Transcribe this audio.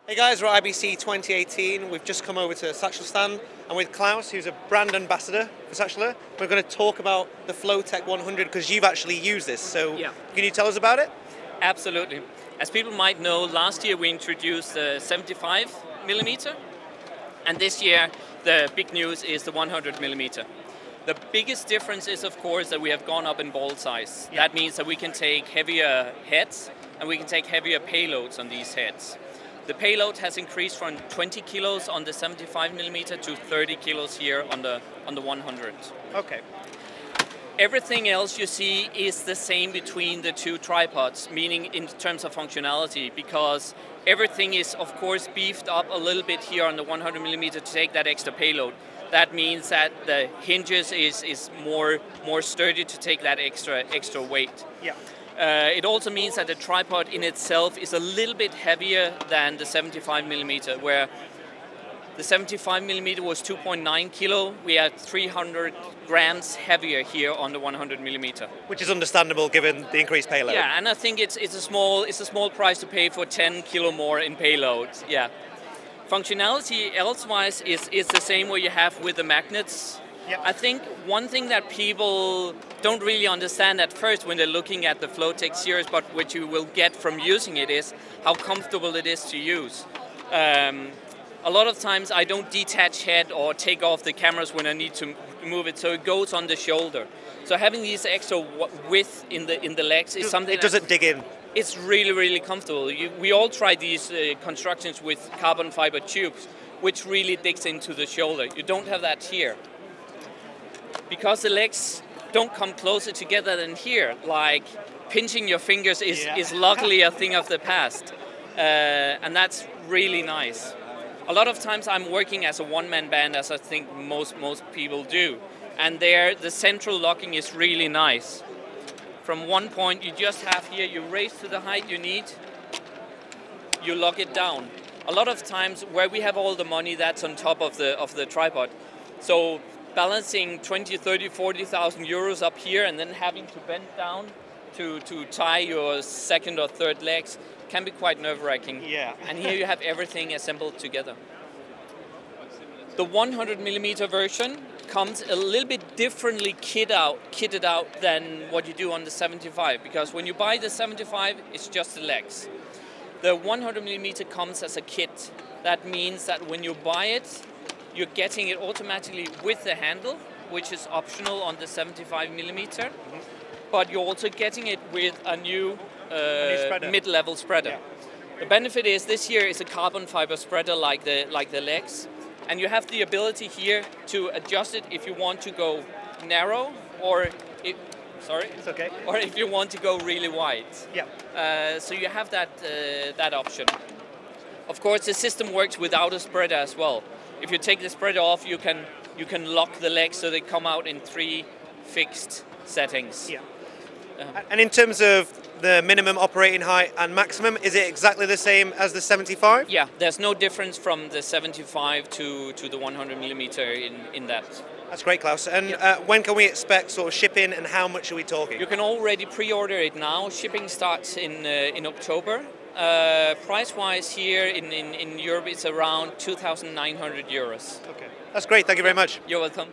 Hey guys, we're at IBC 2018. We've just come over to Sachtler stand. I'm with Klaus, who's a brand ambassador for Sachtler. We're going to talk about the Flowtech 100 because you've actually used this. So Can you tell us about it? Absolutely. As people might know, last year we introduced the 75mm, and this year the big news is the 100mm. The biggest difference is, of course, that we have gone up in ball size. That means that we can take heavier heads and we can take heavier payloads on these heads. The payload has increased from 20 kilos on the 75mm to 30 kilos here on the 100. Okay. Everything else you see is the same between the two tripods, meaning in terms of functionality, because everything is, of course, beefed up a little bit here on the 100mm to take that extra payload. That means that the hinges is more sturdy to take that extra weight. Yeah. It also means that the tripod in itself is a little bit heavier than the 75mm, where the 75mm was 2.9 kilo. We are 300 grams heavier here on the 100mm. Which is understandable given the increased payload. Yeah, and I think it's a small price to pay for 10 kilo more in payload. Yeah. Functionality elsewise is the same what you have with the magnets. Yep. I think one thing that people don't really understand at first when they're looking at the Flowtech series, but which you will get from using it, is how comfortable it is to use. A lot of times I don't detach head or take off the cameras when I need to move it, so it goes on the shoulder. So having these extra width in the legs is something. It doesn't dig in. It's really, really comfortable. We all tried these constructions with carbon fiber tubes, which really digs into the shoulder. You don't have that here. Because the legs don't come closer together than here, like pinching your fingers is luckily a thing of the past. And that's really nice. A lot of times I'm working as a one-man band, as I think most people do. And there, the central locking is really nice. From one point, you just have here, you raise to the height you need, you lock it down. A lot of times where we have all the money, that's on top of the tripod. So balancing 20, 30, 40,000 euros up here and then having to bend down to tie your second or third legs can be quite nerve-wracking. Yeah. And here you have everything assembled together. The 100mm version comes a little bit differently kitted out than what you do on the 75, because when you buy the 75, it's just the legs. The 100mm comes as a kit. That means that when you buy it, you're getting it automatically with the handle, which is optional on the 75mm, but you're also getting it with a new mid-level spreader. Yeah. The benefit is this here is a carbon fiber spreader like the legs, and you have the ability here to adjust it if you want to go narrow or if you want to go really wide. Yeah. So you have that option. Of course, the system works without a spreader as well. If you take the spreader off, you can lock the legs so they come out in 3 fixed settings. Yeah. And in terms of the minimum operating height and maximum, is it exactly the same as the 75? Yeah, there's no difference from the 75 to the 100mm in that. That's great, Klaus. And when can we expect sort of shipping, and how much are we talking? You can already pre-order it now. Shipping starts in October. Price-wise here in Europe, it's around 2,900 euros. Okay, that's great. Thank you very much. You're welcome.